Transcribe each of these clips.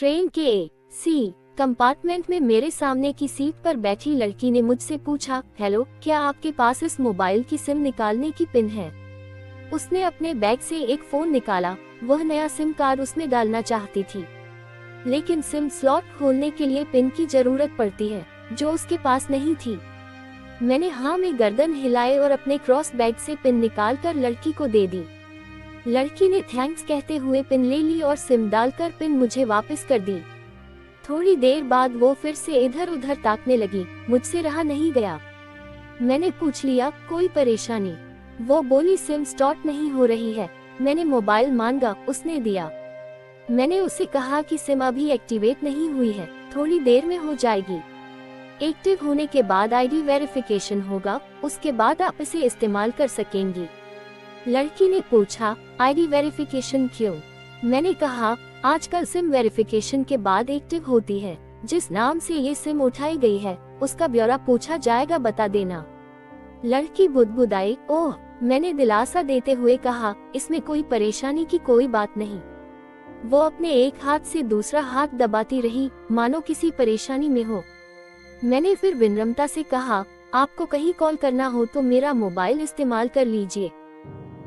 Train के सी compartment में मेरे सामने की सीट पर बैठी लड़की ने मुझसे पूछा, हेलो, क्या आपके पास इस मोबाइल की सिम निकालने की पिन है? उसने अपने बैग से एक फोन निकाला। वह नया सिम कार्ड उसमें डालना चाहती थी, लेकिन सिम स्लॉट खोलने के लिए पिन की जरूरत पड़ती है, जो उसके पास नहीं थी। मैंने हाँ में गर्दन हिलाए और अपने क्रॉस बैग से पिन निकालकर लड़की को दे दी। लड़की ने थैंक्स कहते हुए पिन ले ली और सिम डालकर पिन मुझे वापस कर दी। थोड़ी देर बाद वो फिर से इधर उधर ताकने लगी। मुझसे रहा नहीं गया। मैंने पूछ लिया, कोई परेशानी? वो बोली, सिम स्टार्ट नहीं हो रही है। मैंने मोबाइल मांगा, उसने दिया। मैंने उसे कहा कि सिम अभी एक्टिवेट नहीं हुई है, थोड़ी देर में हो जाएगी। एक्टिव होने के बाद आईडी वेरिफिकेशन होगा, उसके बाद आप इसे इस्तेमाल कर सकेंगी। लड़की ने पूछा, आईडी वेरिफिकेशन क्यों? मैंने कहा, आजकल सिम वेरिफिकेशन के बाद एक्टिव होती है। जिस नाम से ये सिम उठाई गई है उसका ब्यौरा पूछा जाएगा, बता देना। लड़की बुदबुदाई, ओह। मैंने दिलासा देते हुए कहा, इसमें कोई परेशानी की कोई बात नहीं। वो अपने एक हाथ से दूसरा हाथ दबाती रही, मानो किसी परेशानी में हो। मैंने फिर विनम्रता से कहा, आपको कहीं कॉल करना हो तो मेरा मोबाइल इस्तेमाल कर लीजिए।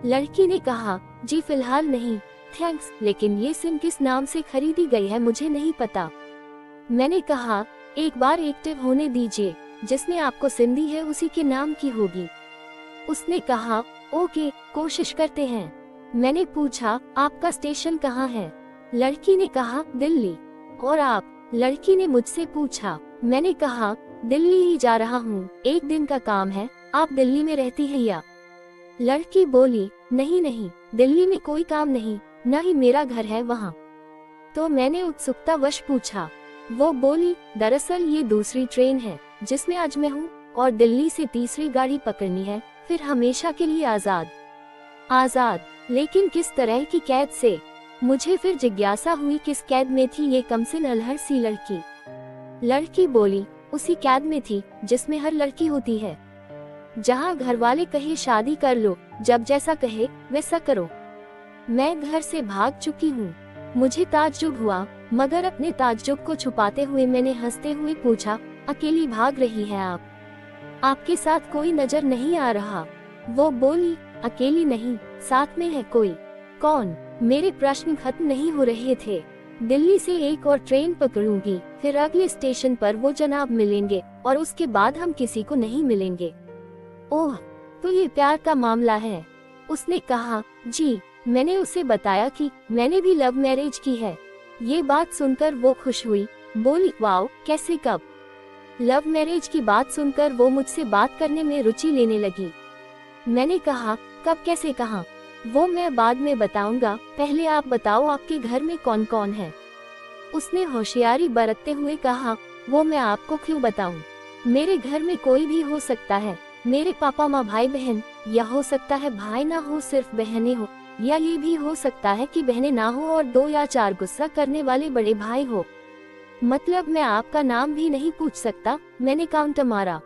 लड़की ने कहा, जी फिलहाल नहीं, थैंक्स, लेकिन ये सिम किस नाम से खरीदी गई है मुझे नहीं पता। मैंने कहा, एक बार एक्टिव होने दीजिए, जिसने आपको सिम दी है उसी के नाम की होगी। उसने कहा, ओके, कोशिश करते हैं। मैंने पूछा, आपका स्टेशन कहाँ है? लड़की ने कहा, दिल्ली। और आप? लड़की ने मुझसे पूछा। मैंने कहा, दिल्ली ही जा रहा हूँ, एक दिन का काम है। आप दिल्ली में रहती हैं या? लड़की बोली, नहीं नहीं, दिल्ली में कोई काम नहीं, न ही मेरा घर है वहाँ। तो मैंने उत्सुकतावश पूछा। वो बोली, दरअसल ये दूसरी ट्रेन है जिसमें आज मैं हूँ, और दिल्ली से तीसरी गाड़ी पकड़नी है, फिर हमेशा के लिए आजाद। आजाद? लेकिन किस तरह की कैद से? मुझे फिर जिज्ञासा हुई, किस कैद में थी ये कमसिन अलहर सी लड़की? लड़की बोली, उसी कैद में थी जिसमें हर लड़की होती है, जहाँ घर वाले कहे शादी कर लो, जब जैसा कहे वैसा करो। मैं घर से भाग चुकी हूँ। मुझे ताज्जुब हुआ, मगर अपने ताज्जुब को छुपाते हुए मैंने हंसते हुए पूछा, अकेली भाग रही हैं आप? आपके साथ कोई नजर नहीं आ रहा? वो बोली, अकेली नहीं, साथ में है कोई। कौन? मेरे प्रश्न खत्म नहीं हो रहे थे। दिल्ली से एक और ट्रेन पकड़ूंगी, फिर अगले स्टेशन पर वो जनाब मिलेंगे, और उसके बाद हम किसी को नहीं मिलेंगे। ओह, तो ये प्यार का मामला है? उसने कहा, जी। मैंने उसे बताया कि मैंने भी लव मैरिज की है। ये बात सुनकर वो खुश हुई, बोली, वाओ, कैसे, कब? लव मैरिज की बात सुनकर वो मुझसे बात करने में रुचि लेने लगी। मैंने कहा, कब, कैसे, कहाँ? वो मैं बाद में बताऊंगा, पहले आप बताओ आपके घर में कौन कौन है? उसने होशियारी बरतते हुए कहा, वो मैं आपको क्यों बताऊं? मेरे घर में कोई भी हो सकता है, मेरे पापा माँ भाई बहन, या हो सकता है भाई ना हो सिर्फ बहनें हो, या ये भी हो सकता है कि बहनें ना हो और 2 या 4 गुस्सा करने वाले बड़े भाई हो। मतलब मैं आपका नाम भी नहीं पूछ सकता? मैंने काउंटर मारा।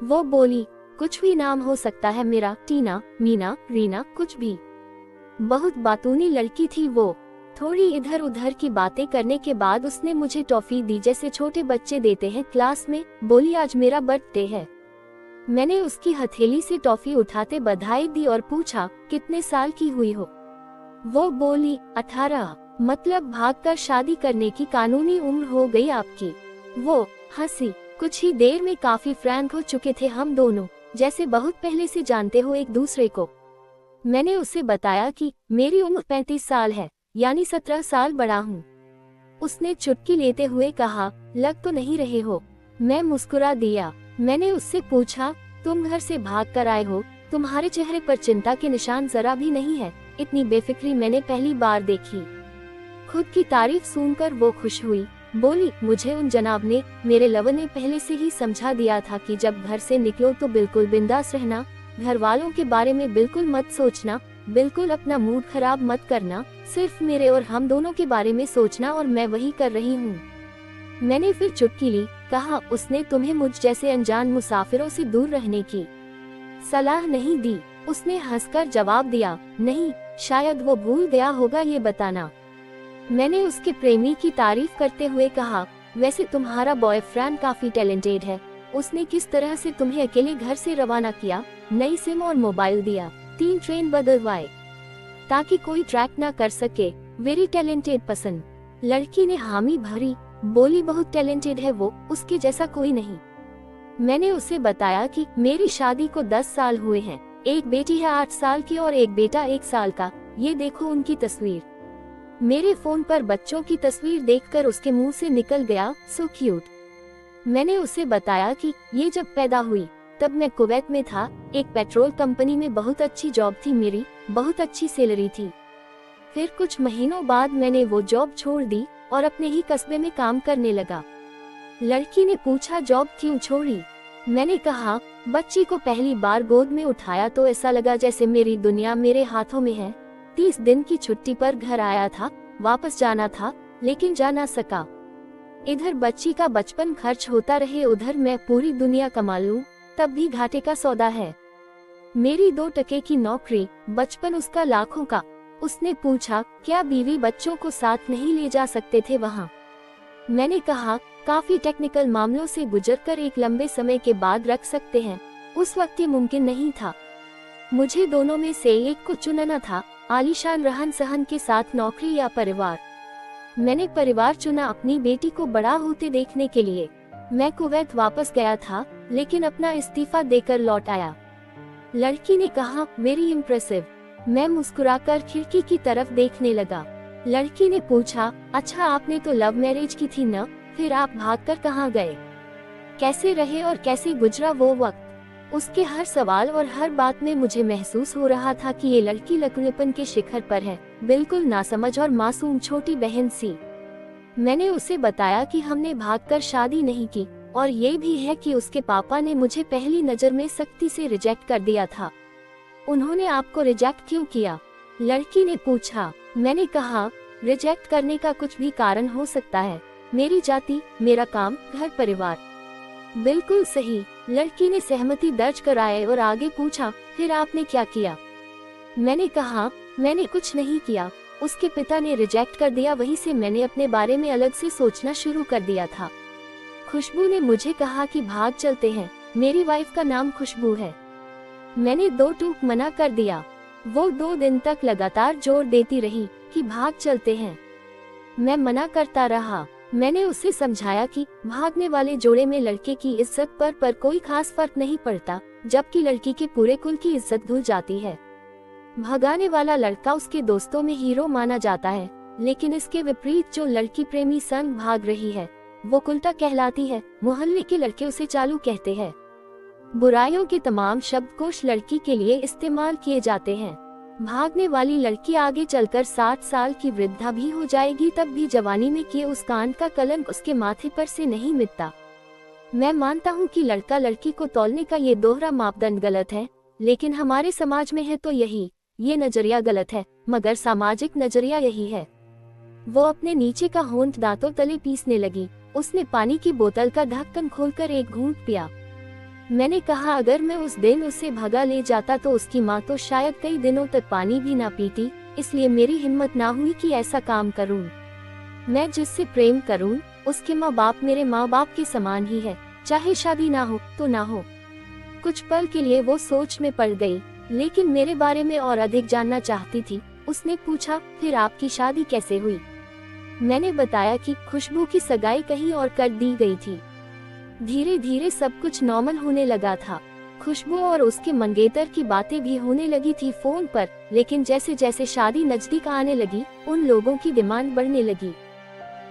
वो बोली, कुछ भी नाम हो सकता है मेरा, टीना, मीना, रीना, कुछ भी। बहुत बातूनी लड़की थी वो। थोड़ी इधर उधर की बातें करने के बाद उसने मुझे टॉफी दी, जैसे छोटे बच्चे देते हैं क्लास में। बोली, आज मेरा बर्थडे है। मैंने उसकी हथेली से टॉफी उठाते बधाई दी और पूछा, कितने साल की हुई हो? वो बोली, 18। मतलब भागकर शादी करने की कानूनी उम्र हो गई आपकी? वो हंसी। कुछ ही देर में काफी फ्रैंक हो चुके थे हम दोनों, जैसे बहुत पहले से जानते हो एक दूसरे को। मैंने उसे बताया कि मेरी उम्र 35 साल है, यानी 17 साल बड़ा हूँ। उसने चुटकी लेते हुए कहा, लग तो नहीं रहे हो। मैं मुस्कुरा दिया। मैंने उससे पूछा, तुम घर से भाग कर आए हो, तुम्हारे चेहरे पर चिंता के निशान जरा भी नहीं है। इतनी बेफिक्री मैंने पहली बार देखी। खुद की तारीफ सुनकर वो खुश हुई। बोली, मुझे उन जनाब ने, मेरे लवर ने पहले से ही समझा दिया था कि जब घर से निकलो तो बिल्कुल बिंदास रहना, घर वालों के बारे में बिल्कुल मत सोचना, बिल्कुल अपना मूड खराब मत करना, सिर्फ मेरे और हम दोनों के बारे में सोचना, और मैं वही कर रही हूँ। मैंने फिर चुटकी ली। कहा, उसने तुम्हें मुझ जैसे अनजान मुसाफिरों से दूर रहने की सलाह नहीं दी? उसने हंसकर जवाब दिया, नहीं, शायद वो भूल गया होगा ये बताना। मैंने उसके प्रेमी की तारीफ करते हुए कहा, वैसे तुम्हारा बॉयफ्रेंड काफी टैलेंटेड है। उसने किस तरह से तुम्हें अकेले घर से रवाना किया, नई सिम और मोबाइल दिया, 3 ट्रेन बदलवाए ताकि कोई ट्रैक ना कर सके। वेरी टैलेंटेड पसंद। लड़की ने हामी भरी, बोली बहुत टैलेंटेड है वो, उसके जैसा कोई नहीं। मैंने उसे बताया कि मेरी शादी को 10 साल हुए हैं, एक बेटी है 8 साल की और एक बेटा 1 साल का। ये देखो उनकी तस्वीर। मेरे फोन पर बच्चों की तस्वीर देखकर उसके मुंह से निकल गया, सो क्यूट। मैंने उसे बताया कि ये जब पैदा हुई तब मैं कुवैत में था, एक पेट्रोल कंपनी में बहुत अच्छी जॉब थी मेरी, बहुत अच्छी सैलरी थी। फिर कुछ महीनों बाद मैंने वो जॉब छोड़ दी और अपने ही कस्बे में काम करने लगा। लड़की ने पूछा, जॉब क्यों छोड़ी? मैंने कहा, बच्ची को पहली बार गोद में उठाया तो ऐसा लगा जैसे मेरी दुनिया मेरे हाथों में है। 30 दिन की छुट्टी पर घर आया था, वापस जाना था लेकिन जा ना सका। इधर बच्ची का बचपन खर्च होता रहे, उधर मैं पूरी दुनिया कमा लूं, तब भी घाटे का सौदा है। मेरी 2 टके की नौकरी, बचपन उसका लाखों का। उसने पूछा, क्या बीवी बच्चों को साथ नहीं ले जा सकते थे वहाँ? मैंने कहा, काफी टेक्निकल मामलों से गुजरकर एक लंबे समय के बाद रख सकते हैं, उस वक्त ये मुमकिन नहीं था। मुझे दोनों में से एक को चुनना था, आलीशान रहन सहन के साथ नौकरी या परिवार। मैंने परिवार चुना, अपनी बेटी को बड़ा होते देखने के लिए। मैं कुवैत वापस गया था लेकिन अपना इस्तीफा देकर लौट आया। लड़की ने कहा, वेरी इम्प्रेसिव। मैं मुस्कुराकर खिड़की की तरफ देखने लगा। लड़की ने पूछा, अच्छा आपने तो लव मैरिज की थी न, फिर आप भागकर कहाँ गए? कैसे रहे और कैसे गुजरा वो वक्त? उसके हर सवाल और हर बात में मुझे महसूस हो रहा था कि ये लड़की लकुड़ेपन के शिखर पर है, बिल्कुल नासमझ और मासूम छोटी बहन सी। मैंने उसे बताया कि हमने भागकर शादी नहीं की और ये भी है कि उसके पापा ने मुझे पहली नजर में सख्ती से रिजेक्ट कर दिया था। उन्होंने आपको रिजेक्ट क्यों किया? लड़की ने पूछा। मैंने कहा, रिजेक्ट करने का कुछ भी कारण हो सकता है, मेरी जाति, मेरा काम, घर परिवार। बिल्कुल सही। लड़की ने सहमति दर्ज कराए और आगे पूछा, फिर आपने क्या किया? मैंने कहा, मैंने कुछ नहीं किया, उसके पिता ने रिजेक्ट कर दिया, वहीं से मैंने अपने बारे में अलग से सोचना शुरू कर दिया था। खुशबू ने मुझे कहा कि भाग चलते हैं, मेरी वाइफ का नाम खुशबू है। मैंने 2 टूक मना कर दिया। वो 2 दिन तक लगातार जोर देती रही कि भाग चलते हैं। मैं मना करता रहा। मैंने उसे समझाया कि भागने वाले जोड़े में लड़के की इज्जत पर कोई खास फर्क नहीं पड़ता, जबकि लड़की के पूरे कुल की इज्जत धुल जाती है। भगाने वाला लड़का उसके दोस्तों में हीरो माना जाता है, लेकिन इसके विपरीत जो लड़की प्रेमी संग भाग रही है वो कुलटा कहलाती है। मोहल्ले के लड़के उसे चालू कहते हैं। बुराइयों के तमाम शब्दकोश लड़की के लिए इस्तेमाल किए जाते हैं। भागने वाली लड़की आगे चलकर 60 साल की वृद्धा भी हो जाएगी, तब भी जवानी में किए उस कांड का कलंक उसके माथे पर से नहीं मिटता। मैं मानता हूँ कि लड़का लड़की को तौलने का ये दोहरा मापदंड गलत है, लेकिन हमारे समाज में है तो ये नजरिया गलत है, मगर सामाजिक नजरिया यही है। वो अपने नीचे का होंठ दांतों तले पीसने लगी। उसने पानी की बोतल का ढक्कन खोलकर एक घूंट पिया। मैंने कहा, अगर मैं उस दिन उसे भगा ले जाता तो उसकी माँ तो शायद कई दिनों तक पानी भी ना पीती, इसलिए मेरी हिम्मत ना हुई कि ऐसा काम करूं। मैं जिससे प्रेम करूं, उसके माँ बाप मेरे माँ बाप के समान ही है, चाहे शादी ना हो तो ना हो। कुछ पल के लिए वो सोच में पड़ गई, लेकिन मेरे बारे में और अधिक जानना चाहती थी। उसने पूछा, फिर आपकी शादी कैसे हुई? मैंने बताया कि खुशबू की सगाई कहीं और कर दी गई थी। धीरे धीरे सब कुछ नॉर्मल होने लगा था। खुशबू और उसके मंगेतर की बातें भी होने लगी थी फोन पर, लेकिन जैसे जैसे शादी नजदीक आने लगी, उन लोगों की डिमांड बढ़ने लगी।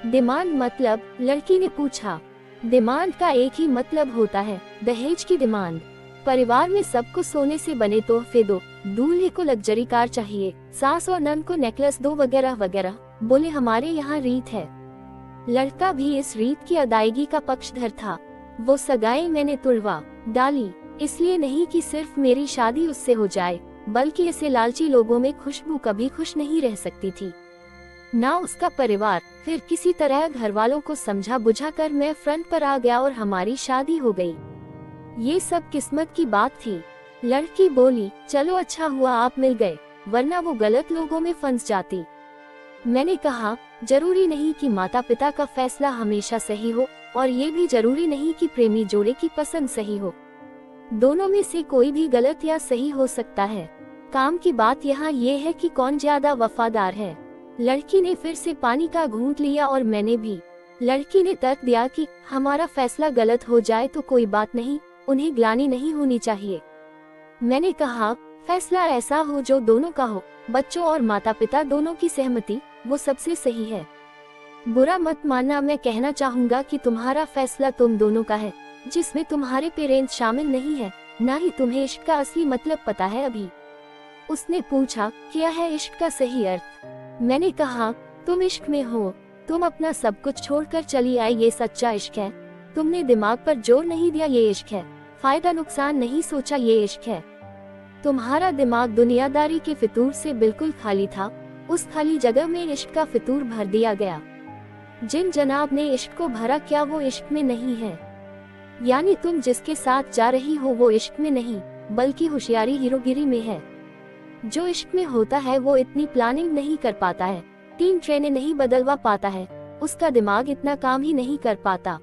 डिमांड मतलब? लड़की ने पूछा। डिमांड का एक ही मतलब होता है, दहेज की डिमांड। परिवार में सबको सोने से बने तोहफे दो, दूल्हे को लग्जरी कार चाहिए, सास और नंद को नेकलेस दो, वगैरह वगैरह। बोले हमारे यहाँ रीत है। लड़का भी इस रीत की अदायगी का पक्षधर था। वो सगाई मैंने तुड़वा डाली, इसलिए नहीं कि सिर्फ मेरी शादी उससे हो जाए, बल्कि ऐसे लालची लोगों में खुशबू कभी खुश नहीं रह सकती थी, ना उसका परिवार। फिर किसी तरह घर वालों को समझा बुझाकर मैं फ्रंट पर आ गया और हमारी शादी हो गई। ये सब किस्मत की बात थी। लड़की बोली, चलो अच्छा हुआ आप मिल गए, वरना वो गलत लोगों में फंस जाती। मैंने कहा, जरूरी नहीं कि माता पिता का फैसला हमेशा सही हो, और ये भी जरूरी नहीं कि प्रेमी जोड़े की पसंद सही हो। दोनों में से कोई भी गलत या सही हो सकता है। काम की बात यहाँ ये है कि कौन ज्यादा वफादार है। लड़की ने फिर से पानी का घूंट लिया और मैंने भी। लड़की ने तर्क दिया कि हमारा फैसला गलत हो जाए तो कोई बात नहीं, उन्हें ग्लानि नहीं होनी चाहिए। मैंने कहा, फैसला ऐसा हो जो दोनों का हो, बच्चों और माता पिता दोनों की सहमति, वो सबसे सही है। बुरा मत मानना, मैं कहना चाहूँगा कि तुम्हारा फैसला तुम दोनों का है, जिसमें तुम्हारे पेरेंट्स शामिल नहीं है, ना ही तुम्हें इश्क का असली मतलब पता है अभी। उसने पूछा, क्या है इश्क का सही अर्थ? मैंने कहा, तुम इश्क में हो, तुम अपना सब कुछ छोड़कर चली आई, ये सच्चा इश्क है। तुमने दिमाग पर जोर नहीं दिया, ये इश्क है। फायदा नुकसान नहीं सोचा, ये इश्क है। तुम्हारा दिमाग दुनियादारी के फितूर से बिल्कुल खाली था, उस खाली जगह में इश्क का फितूर भर दिया गया। जिन जनाब ने इश्क को भरा, क्या वो इश्क में नहीं है? यानी तुम जिसके साथ जा रही हो वो इश्क में नहीं, बल्कि होशियारी हीरोगिरी में है। जो इश्क में होता है वो इतनी प्लानिंग नहीं कर पाता है, 3 ट्रेनें नहीं बदलवा पाता है, उसका दिमाग इतना काम ही नहीं कर पाता।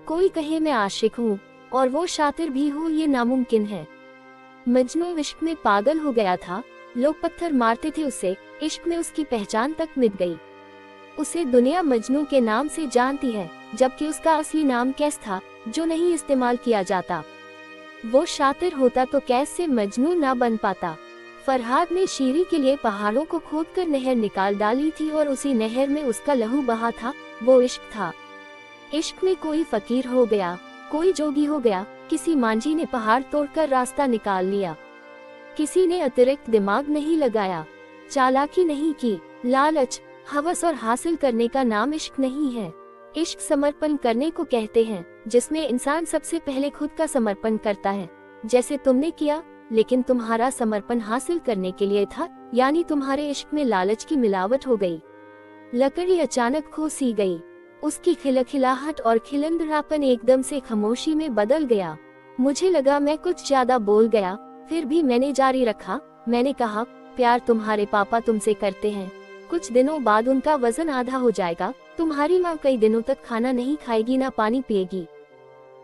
कोई कहे मैं आशिक हूँ और वो शातिर भी हो, ये नामुमकिन है। मजनू इश्क में पागल हो गया था, लोग पत्थर मारते थे उसे, इश्क में उसकी पहचान तक मिट गई। उसे दुनिया मजनू के नाम से जानती है, जबकि उसका असली नाम कैस था, जो नहीं इस्तेमाल किया जाता। वो शातिर होता तो कैस से मजनू ना बन पाता। फरहाद ने शीरी के लिए पहाड़ों को खोदकर नहर निकाल डाली थी और उसी नहर में उसका लहू बहा था, वो इश्क था। इश्क में कोई फकीर हो गया, कोई जोगी हो गया, किसी मांझी ने पहाड़ तोड़कर रास्ता निकाल लिया। किसी ने अतिरिक्त दिमाग नहीं लगाया, चालाकी नहीं की। लालच, हवस और हासिल करने का नाम इश्क नहीं है। इश्क समर्पण करने को कहते हैं, जिसमें इंसान सबसे पहले खुद का समर्पण करता है, जैसे तुमने किया। लेकिन तुम्हारा समर्पण हासिल करने के लिए था, यानी तुम्हारे इश्क में लालच की मिलावट हो गई। लकड़ी अचानक खो सी गई, उसकी खिलखिलाहट और खिलंदरापन एकदम से खामोशी में बदल गया। मुझे लगा मैं कुछ ज्यादा बोल गया, फिर भी मैंने जारी रखा। मैंने कहा, प्यार तुम्हारे पापा तुमसे करते हैं, कुछ दिनों बाद उनका वजन आधा हो जाएगा। तुम्हारी माँ कई दिनों तक खाना नहीं खाएगी, ना पानी पिएगी,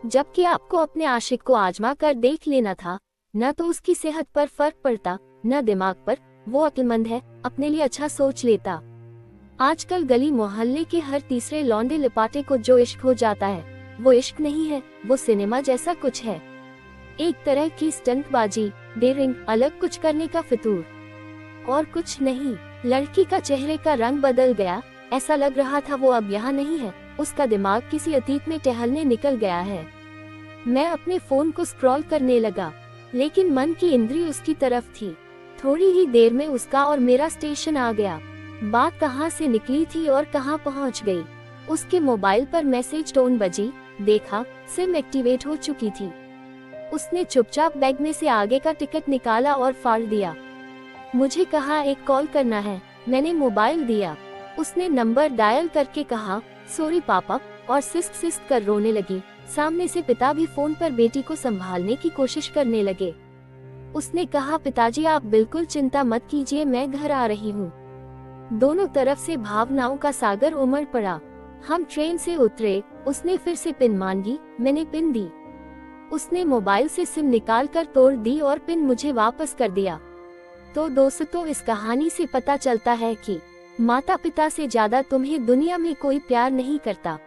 जबकि आपको अपने आशिक को आजमा कर देख लेना था। न तो उसकी सेहत पर फर्क पड़ता, न दिमाग पर। वो अक्लमंद है, अपने लिए अच्छा सोच लेता। आजकल गली मोहल्ले के हर तीसरे लौंडे लिपाटे को जो इश्क हो जाता है, वो इश्क नहीं है, वो सिनेमा जैसा कुछ है। एक तरह की स्टंटबाजी, डेयरिंग, अलग कुछ करने का फितूर, और कुछ नहीं। लड़की का चेहरे का रंग बदल गया, ऐसा लग रहा था वो अब यहाँ नहीं है, उसका दिमाग किसी अतीत में टहलने निकल गया है। मैं अपने फोन को स्क्रॉल करने लगा, लेकिन मन की इंद्री उसकी तरफ थी। थोड़ी ही देर में उसका और मेरा स्टेशन आ गया। बात कहाँ से निकली थी और कहाँ पहुँच गई। उसके मोबाइल पर मैसेज टोन बजी, देखा सिम एक्टिवेट हो चुकी थी। उसने चुपचाप बैग में से आगे का टिकट निकाला और फाड़ दिया। मुझे कहा एक कॉल करना है, मैंने मोबाइल दिया। उसने नंबर डायल करके कहा, सॉरी पापा, और सिस्क सिस्क कर रोने लगी। सामने से पिता भी फोन पर बेटी को संभालने की कोशिश करने लगे। उसने कहा, पिताजी आप बिल्कुल चिंता मत कीजिए, मैं घर आ रही हूँ। दोनों तरफ से भावनाओं का सागर उमड़ पड़ा। हम ट्रेन से उतरे, उसने फिर से पिन मांगी, मैंने पिन दी। उसने मोबाइल से सिम निकाल कर तोड़ दी और पिन मुझे वापस कर दिया। तो दोस्तों, इस कहानी से पता चलता है कि माता पिता से ज्यादा तुम्हें दुनिया में कोई प्यार नहीं करता।